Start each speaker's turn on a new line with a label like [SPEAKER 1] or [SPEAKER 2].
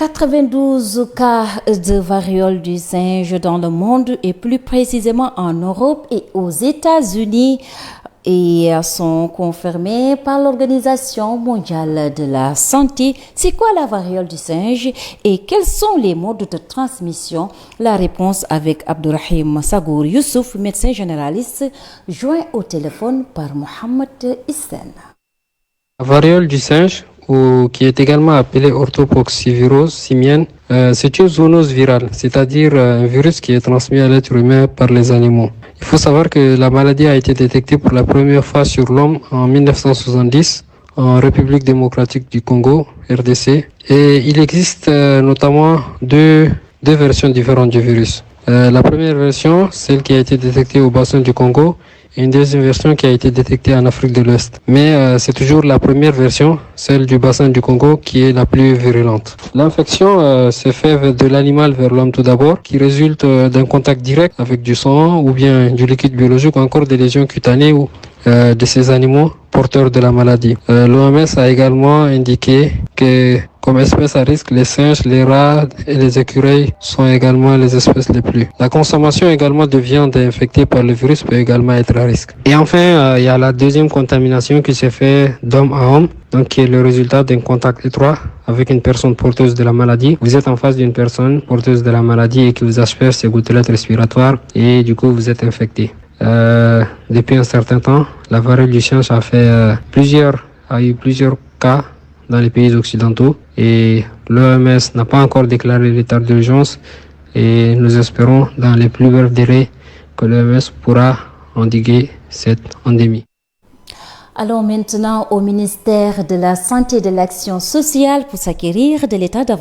[SPEAKER 1] 92 cas de variole du singe dans le monde et plus précisément en Europe et aux États-Unis et sont confirmés par l'Organisation mondiale de la santé. C'est quoi la variole du singe et quels sont les modes de transmission? La réponse avec Abdourahim Sagour Youssouf, médecin généraliste, joint au téléphone par Mohamed Issène.
[SPEAKER 2] La variole du singe, ou qui est également appelée orthopoxvirose simienne, c'est une zoonose virale, c'est-à-dire un virus qui est transmis à l'être humain par les animaux. Il faut savoir que la maladie a été détectée pour la première fois sur l'homme en 1970 en République démocratique du Congo, RDC, et il existe notamment deux versions différentes du virus. La première version, celle qui a été détectée au bassin du Congo, et une deuxième version qui a été détectée en Afrique de l'Ouest. Mais c'est toujours la première version, celle du bassin du Congo, qui est la plus virulente. L'infection se fait de l'animal vers l'homme tout d'abord, qui résulte d'un contact direct avec du sang ou bien du liquide biologique ou encore des lésions cutanées ou de ces animaux porteurs de la maladie. L'OMS a également indiqué que comme espèces à risque, les singes, les rats et les écureuils sont également les espèces les plus. La consommation également de viande infectée par le virus peut également être à risque. Et enfin, il y a la deuxième contamination qui se fait d'homme à homme, donc qui est le résultat d'un contact étroit avec une personne porteuse de la maladie. Vous êtes en face d'une personne porteuse de la maladie et qui vous asperge ses gouttelettes respiratoires et du coup vous êtes infecté. Depuis un certain temps, la variole du singe a eu plusieurs cas dans les pays occidentaux et l'OMS n'a pas encore déclaré l'état d'urgence et nous espérons dans les plus brefs délais que l'OMS pourra endiguer cette endémie.
[SPEAKER 1] Allons maintenant au ministère de la Santé et de l'Action sociale pour s'acquérir de l'état d'avancement.